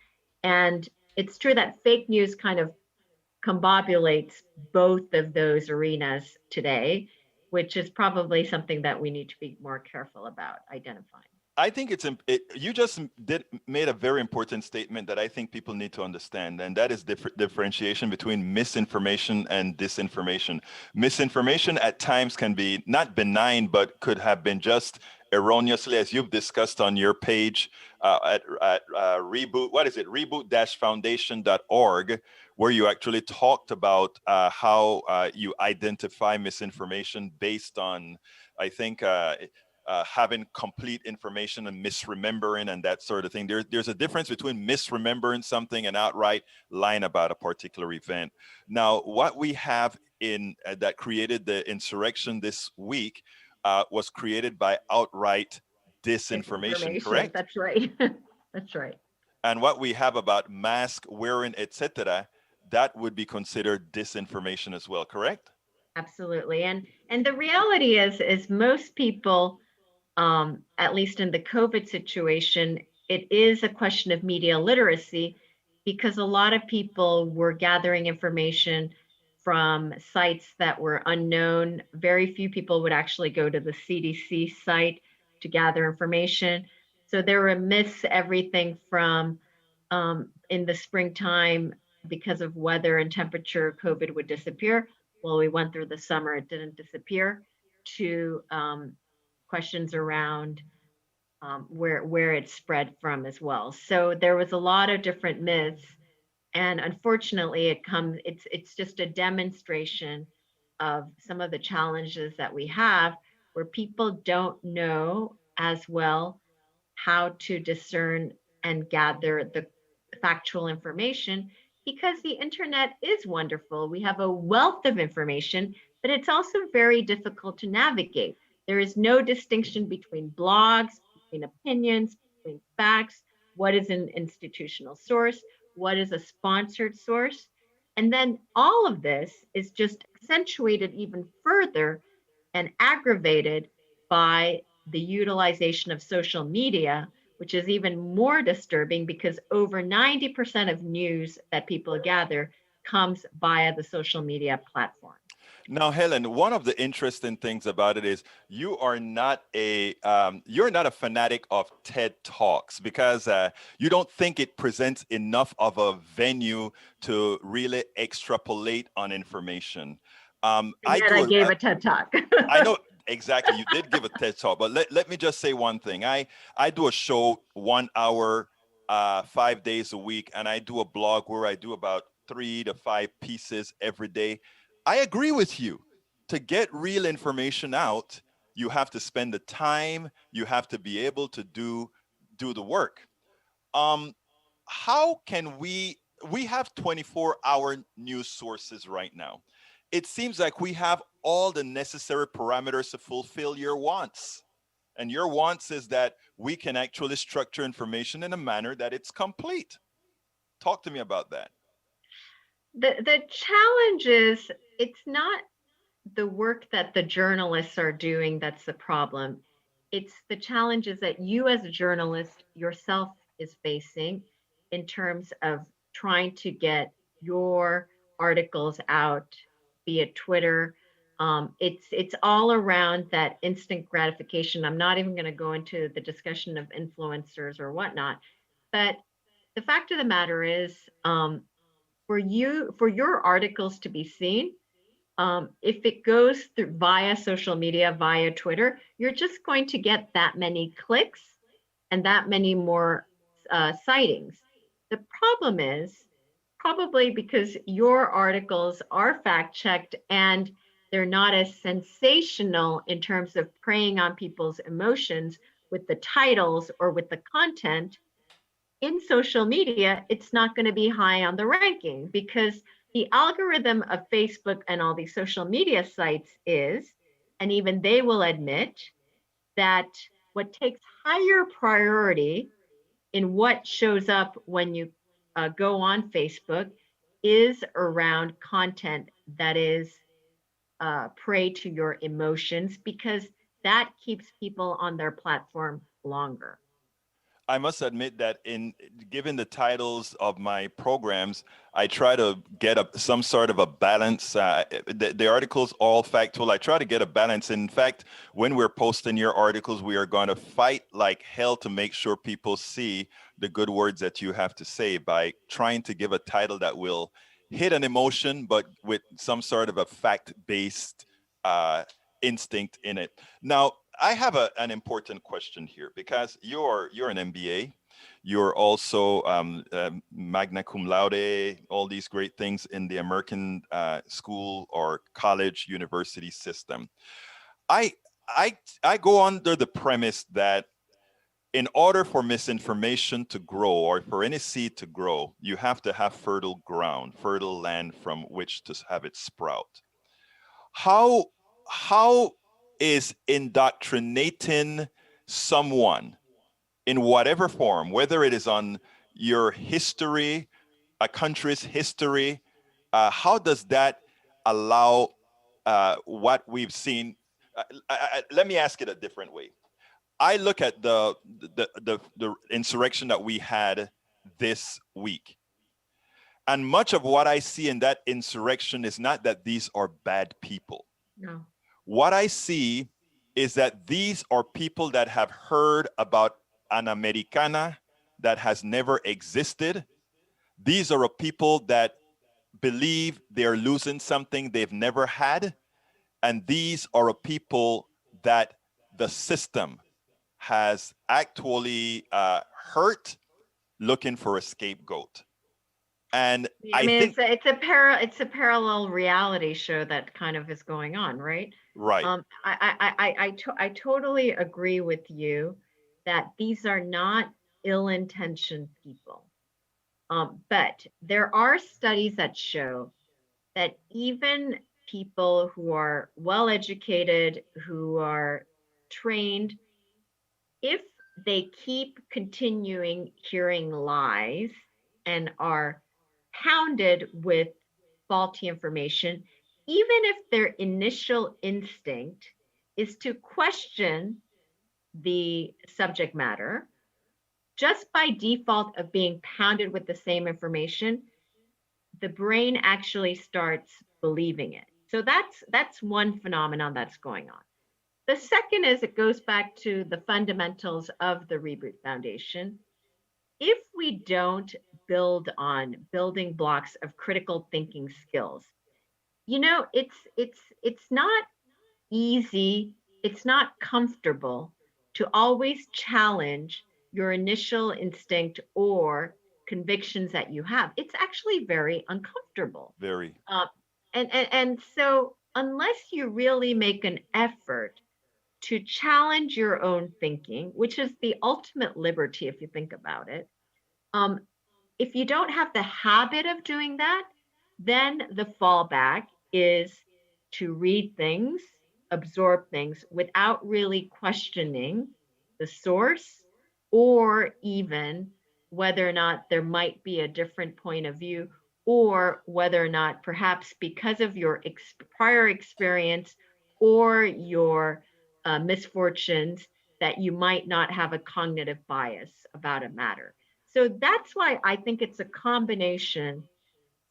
And it's true that fake news kind of combobulates both of those arenas today, which is probably something that we need to be more careful about identifying. I think you just made a very important statement that I think people need to understand, and that is differentiation between misinformation and disinformation. Misinformation at times can be not benign, but could have been just erroneously, as you've discussed on your page at Reboot. What is it? Reboot-foundation.org, where you actually talked about how you identify misinformation based on, I think, having complete information and misremembering and that sort of thing. There's a difference between misremembering something and outright lying about a particular event. Now, what we have in that created the insurrection this week was created by outright disinformation, correct? That's right. That's right. And what we have about mask wearing, etc., that would be considered disinformation as well, correct? Absolutely. And the reality is most people, at least in the COVID situation, it is a question of media literacy, because a lot of people were gathering information from sites that were unknown. Very few people would actually go to the CDC site to gather information. So there were myths, everything from in the springtime, because of weather and temperature, COVID would disappear. Well, we went through the summer, it didn't disappear, to questions around where it spread from as well. So there was a lot of different myths, and unfortunately, it's just a demonstration of some of the challenges that we have, where people don't know as well how to discern and gather the factual information, because the internet is wonderful. We have a wealth of information, but it's also very difficult to navigate. There is no distinction between blogs, between opinions, between facts, what is an institutional source, what is a sponsored source. And then all of this is just accentuated even further and aggravated by the utilization of social media, which is even more disturbing, because over 90% of news that people gather comes via the social media platform. Now, Helen, one of the interesting things about it is you're not a fanatic of TED Talks, because you don't think it presents enough of a venue to really extrapolate on information. I gave a TED Talk. I know. Exactly. You did give a TED Talk, but let me just say one thing. I do a show 1 hour, 5 days a week, and I do a blog where I do about 3 to 5 pieces every day. I agree with you. To get real information out, you have to spend the time, you have to be able to do the work. How can we have 24-hour news sources right now. It seems like we have all the necessary parameters to fulfill your wants. And your wants is that we can actually structure information in a manner that it's complete. Talk to me about that. The challenge is, it's not the work that the journalists are doing that's the problem. It's the challenges that you as a journalist yourself is facing in terms of trying to get your articles out via Twitter. It's all around that instant gratification. I'm not even going to go into the discussion of influencers or whatnot, but the fact of the matter is, for your articles to be seen, if it goes through via social media, via Twitter, you're just going to get that many clicks and that many more sightings. The problem is probably because your articles are fact-checked and they're not as sensational in terms of preying on people's emotions with the titles or with the content. in social media, it's not going to be high on the ranking because the algorithm of Facebook and all these social media sites is, and even they will admit, that what takes higher priority in what shows up when you go on Facebook is around content that is prey to your emotions because that keeps people on their platform longer. I must admit that given the titles of my programs, I try to get some sort of a balance. The articles all factual. I try to get a balance. In fact, when we're posting your articles, we are going to fight like hell to make sure people see the good words that you have to say by trying to give a title that will hit an emotion, but with some sort of a fact-based instinct in it. Now, I have an important question here because you're an MBA, you're also magna cum laude, all these great things in the American school or college university system. I go under the premise that in order for misinformation to grow or for any seed to grow, you have to have fertile ground, fertile land from which to have it sprout. How is indoctrinating someone in whatever form, whether it is on your history, a country's history, how does that allow what we've seen? Let me ask it a different way. I look at the insurrection that we had this week. And much of what I see in that insurrection is not that these are bad people. No. What I see is that these are people that have heard about an Americana that has never existed. These are people that believe they're losing something they've never had. And these are people that the system has actually hurt, looking for a scapegoat. And I mean, think it's a parallel reality show that kind of is going on, right? Right. I totally agree with you that these are not ill-intentioned people. But there are studies that show that even people who are well-educated, who are trained, if they keep continuing hearing lies and are pounded with faulty information, even if their initial instinct is to question the subject matter, just by default of being pounded with the same information, the brain actually starts believing it. So that's one phenomenon that's going on. The second is it goes back to the fundamentals of the Reboot Foundation. If we don't build on building blocks of critical thinking skills, you know, it's not easy, it's not comfortable to always challenge your initial instinct or convictions that you have. It's actually very uncomfortable. Very. And so unless you really make an effort to challenge your own thinking, which is the ultimate liberty if you think about it, if you don't have the habit of doing that, then the fallback is to read things, absorb things without really questioning the source or even whether or not there might be a different point of view or whether or not perhaps because of your prior experience or your misfortunes that you might not have a cognitive bias about a matter. So that's why I think it's a combination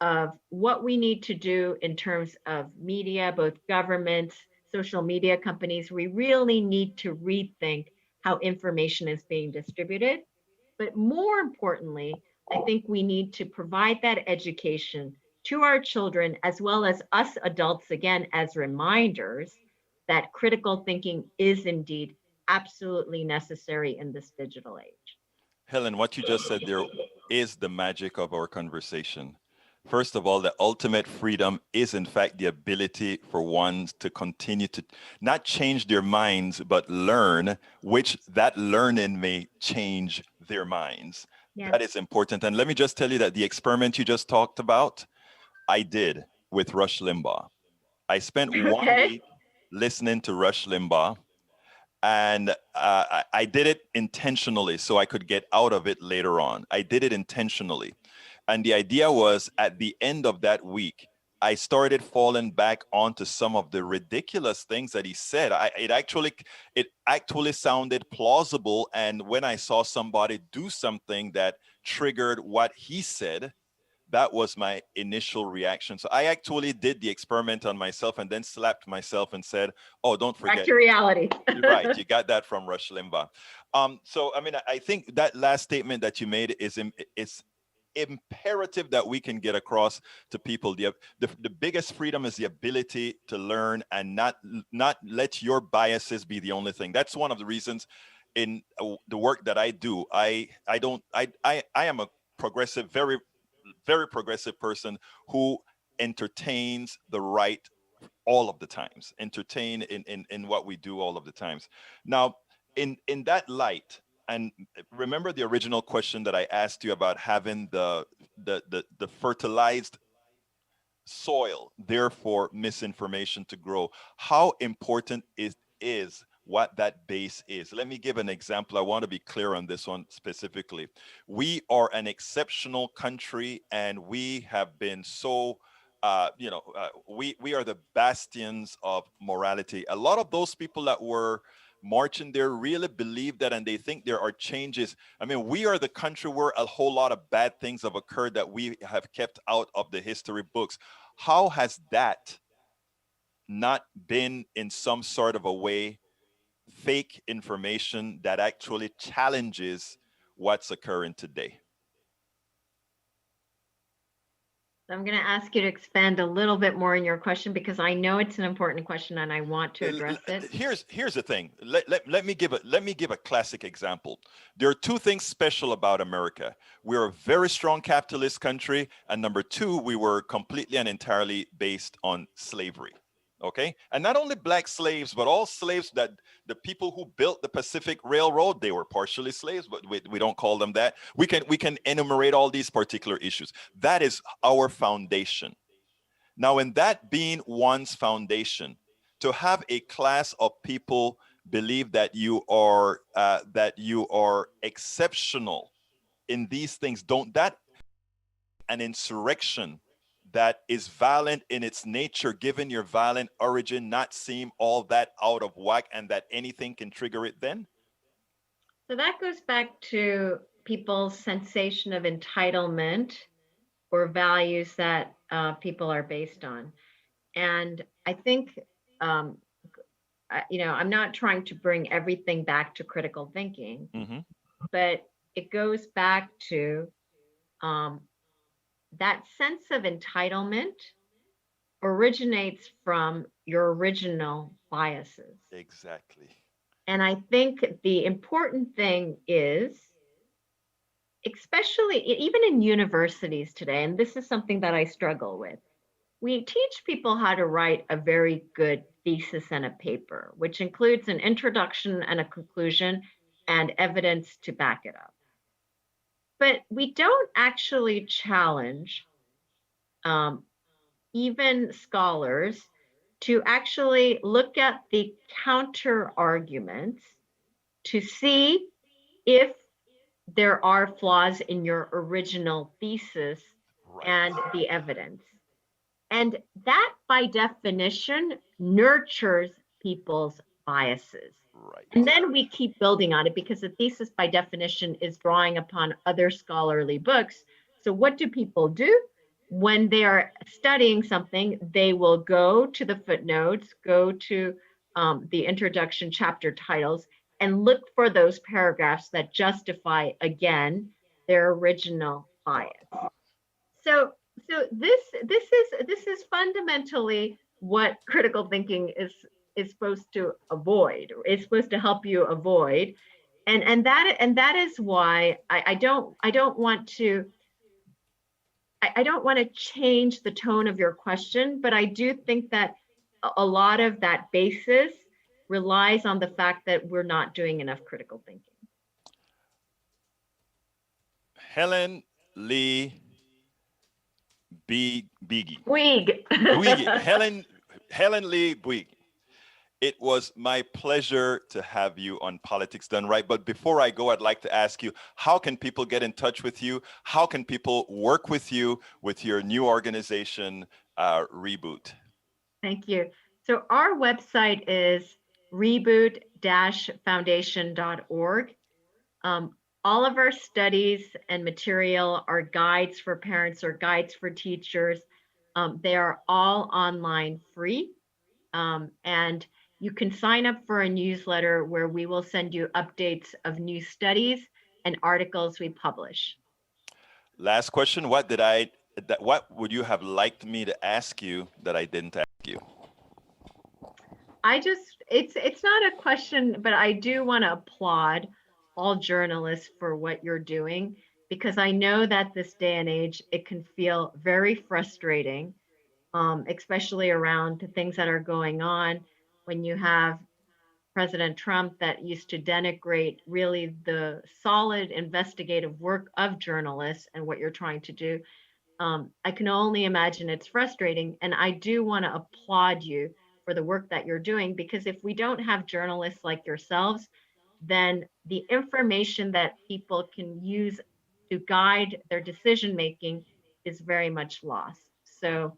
of what we need to do in terms of media, both governments, social media companies. We really need to rethink how information is being distributed. But more importantly, I think we need to provide that education to our children as well as us adults, again, as reminders that critical thinking is indeed absolutely necessary in this digital age. Helen, what you just said there is the magic of our conversation. First of all, the ultimate freedom is in fact the ability for one to continue to not change their minds, but learn, which that learning may change their minds. Yeah. That is important. And let me just tell you that the experiment you just talked about, I did with Rush Limbaugh. I spent 1 week listening to Rush Limbaugh, and I did it intentionally so I could get out of it later on. I did it intentionally. And the idea was, at the end of that week, I started falling back onto some of the ridiculous things that he said. It actually sounded plausible. And when I saw somebody do something that triggered what he said, that was my initial reaction. So I actually did the experiment on myself and then slapped myself and said, oh, don't forget. Back to reality. Right, you got that from Rush Limbaugh. So, I mean, I think that last statement that you made is imperative that we can get across to people. The biggest freedom is the ability to learn and not let your biases be the only thing. That's one of the reasons in the work that I do. I am a progressive, very, very progressive person who entertains the right all of the times, entertain in what we do all of the times. Now, in that light, and remember the original question that I asked you about having the fertilized soil, therefore misinformation to grow. How important is what that base is? Let me give an example. I want to be clear on this one specifically. We are an exceptional country, and we have been so we are the bastions of morality. A lot of those people that were marching there really believe that, and they think there are changes. I mean, we are the country where a whole lot of bad things have occurred that we have kept out of the history books. How has that not been in some sort of a way fake information that actually challenges what's occurring today? I'm going to ask you to expand a little bit more in your question, because I know it's an important question and I want to address it. Here's the thing. Let me give a classic example. There are two things special about America. We're a very strong capitalist country, and number two, we were completely and entirely based on slavery. Okay, and not only black slaves, but all slaves that the people who built the Pacific Railroad, they were partially slaves, but we don't call them that. We can enumerate all these particular issues. That is our foundation. Now, in that being one's foundation, to have a class of people believe that you are exceptional in these things, an insurrection that is violent in its nature, given your violent origin, not seem all that out of whack, and that anything can trigger it then? So that goes back to people's sensation of entitlement or values that people are based on. And I think, I'm not trying to bring everything back to critical thinking, but it goes back to that sense of entitlement originates from your original biases. Exactly. And I think the important thing is, especially even in universities today, and this is something that I struggle with, we teach people how to write a very good thesis and a paper, which includes an introduction and a conclusion and evidence to back it up. But we don't actually challenge even scholars to actually look at the counter arguments to see if there are flaws in your original thesis and the evidence. And that, by definition, nurtures people's biases. And then we keep building on it, because the thesis, by definition, is drawing upon other scholarly books. So what do people do? When they are studying something, they will go to the footnotes, go to the introduction chapter titles, and look for those paragraphs that justify, again, their original bias. So this is fundamentally what critical thinking is supposed to avoid, or is supposed to help you avoid, and that is why I don't want to change the tone of your question, but I do think that a lot of that basis relies on the fact that we're not doing enough critical thinking. Helen Lee Bouygues. Bouygues. Helen Lee Bouygues. It was my pleasure to have you on Politics Done Right. But before I go, I'd like to ask you, how can people get in touch with you? How can people work with you with your new organization, Reboot? Thank you. So our website is reboot-foundation.org. All of our studies and material are guides for parents or guides for teachers. They are all online free. And you can sign up for a newsletter where we will send you updates of new studies and articles we publish. Last question, what would you have liked me to ask you that I didn't ask you? It's not a question, but I do want to applaud all journalists for what you're doing, because I know that this day and age, it can feel very frustrating, especially around the things that are going on when you have President Trump that used to denigrate really the solid investigative work of journalists and what you're trying to do. I can only imagine it's frustrating. And I do want to applaud you for the work that you're doing, because if we don't have journalists like yourselves, then the information that people can use to guide their decision making is very much lost. So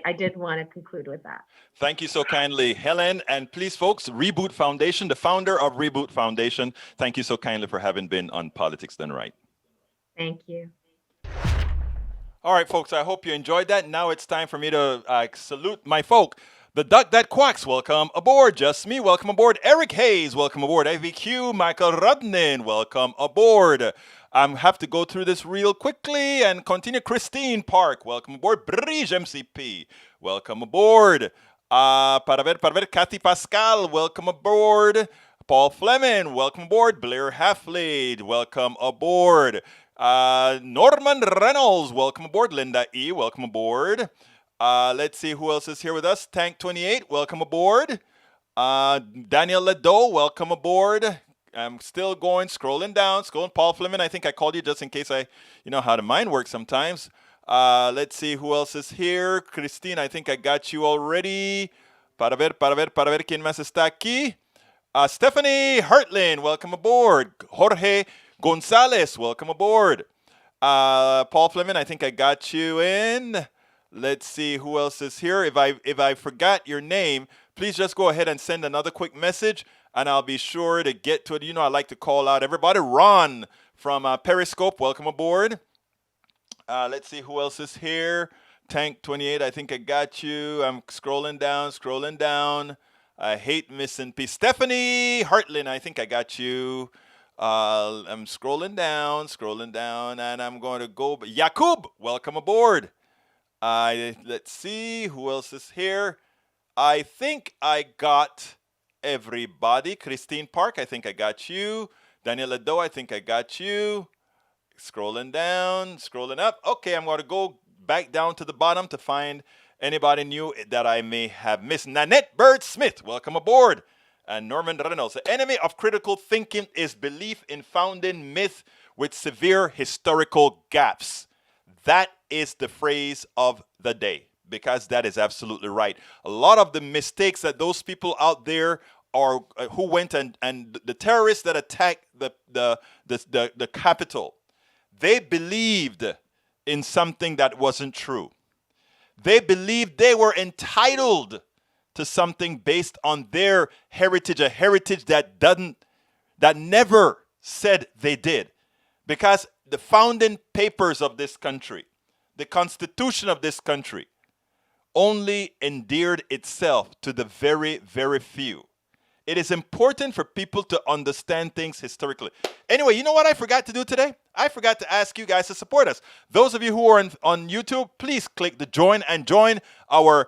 I did want to conclude with that. Thank you so kindly, Helen. And please, folks, Reboot Foundation, the founder of Reboot Foundation, thank you so kindly for having been on Politics Done Right. Thank you. All right, folks, I hope you enjoyed that. Now it's time for me to salute my folk. The Duck That Quacks, welcome aboard. Just Me, welcome aboard. Eric Hayes, welcome aboard. IVQ, Michael Rudnin, welcome aboard. I have to go through this real quickly and continue. Christine Park, welcome aboard. Brige MCP, welcome aboard. Para ver, Kathy Pascal, welcome aboard. Paul Fleming, welcome aboard. Blair Halflade, welcome aboard. Norman Reynolds, welcome aboard. Linda E., welcome aboard. Let's see who else is here with us. Tank 28, welcome aboard. Daniel Ledo, welcome aboard. I'm still going, scrolling down. Paul Fleming, I think I called you just in case you know how the mind works sometimes. Let's see who else is here. Christine, I think I got you already. Para ver, ¿quién más está aquí? Stephanie Hartlin, welcome aboard. Jorge Gonzalez, welcome aboard. Paul Fleming, I think I got you in. Let's see who else is here. If I forgot your name, please just go ahead and send another quick message, and I'll be sure to get to it. You know, I like to call out everybody. Ron from Periscope, welcome aboard. Let's see who else is here. Tank 28, I think I got you. I'm scrolling down. I hate missing piece. Stephanie Hartlin, I think I got you. I'm scrolling down, and I'm going to go. Yakub, welcome aboard. Let's see who else is here. I think I got everybody. Christine Park, I think I got you. Daniel Ledo, I think I got you. Scrolling down, scrolling up. Okay, I'm going to go back down to the bottom to find anybody new that I may have missed. Nanette Bird Smith, welcome aboard. And Norman Reynolds. The enemy of critical thinking is belief in founding myth with severe historical gaps. That is the phrase of the day, because that is absolutely right. A lot of the mistakes that those people out there are who went and the terrorists that attacked the Capitol, they believed in something that wasn't true. They believed they were entitled to something based on their heritage, a heritage that never said they did. Because the founding papers of this country, the Constitution of this country, only endeared itself to the very, very few. It is important for people to understand things historically. Anyway, you know what I forgot to do today? I forgot to ask you guys to support us. Those of you who are on YouTube, please click the join and join our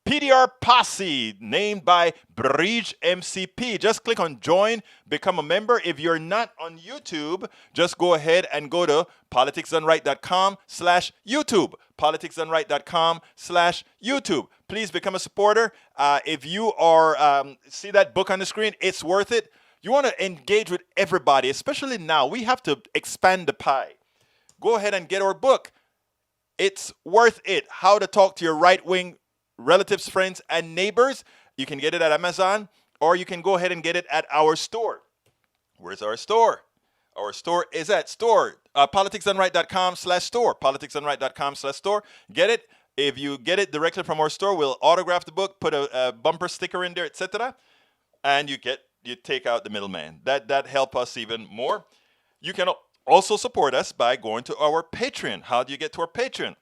PDR posse named by Brige MCP. Just click on join, become a member. If you're not on YouTube, just go ahead and go to politicsdoneright.com/YouTube. politicsdoneright.com/YouTube. Please become a supporter. If you are see that book on the screen, it's worth it. You want to engage with everybody, especially now. We have to expand the pie. go ahead and get our book. It's worth it. How to Talk to Your Right-Wing Relatives, Friends, and Neighbors. You can get it at Amazon, or you can go ahead and get it at our store. Where's our store? Our store is at politicsdoneright.com/store. Politicsdoneright.com/store. Get it. If you get it directly from our store, we'll autograph the book, put a bumper sticker in there, etc. And you take out the middleman. That help us even more. You can also support us by going to our Patreon. How do you get to our Patreon?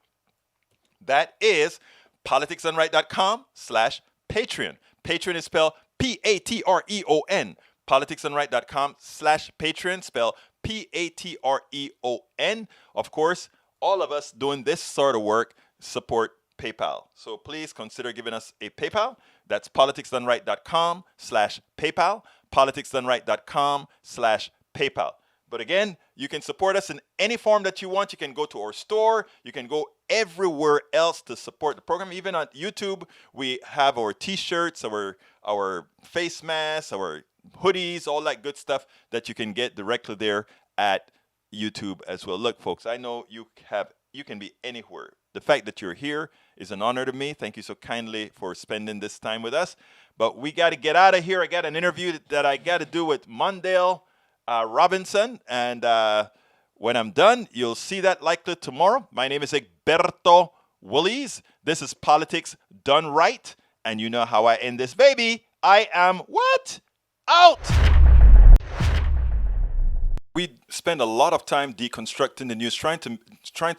That is politicsdoneright.com/Patreon. Patreon is spelled Patreon. Politicsdoneright.com/Patreon, spelled Patreon. Of course, all of us doing this sort of work support PayPal. So please consider giving us a PayPal. That's politicsdoneright.com/PayPal. Politicsdoneright.com/PayPal. But again, you can support us in any form that you want. You can go to our store. You can go everywhere else to support the program. Even on YouTube, we have our T-shirts, our face masks, our hoodies, all that good stuff that you can get directly there at YouTube as well. Look, folks, I know you can be anywhere. The fact that you're here is an honor to me. Thank you so kindly for spending this time with us. But we got to get out of here. I got an interview that I got to do with Mondale Robinson, and when I'm done, you'll see that likely tomorrow. My name is Egberto Willies. This is Politics Done Right, and you know how I end this, baby. I am what? Out! We spend a lot of time deconstructing the news, trying to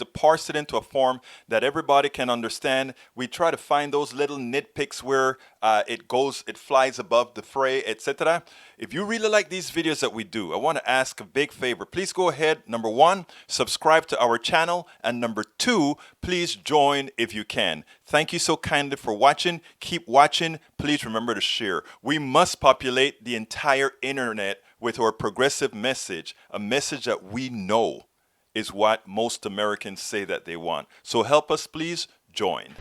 parse it into a form that everybody can understand. We try to find those little nitpicks where it flies above the fray, etc. If you really like these videos that we do, I want to ask a big favor. Please go ahead, number one, subscribe to our channel, and number two, please join if you can. Thank you so kindly for watching. Keep watching. Please remember to share. We must populate the entire internet with our progressive message, a message that we know is what most Americans say that they want. So help us, please join.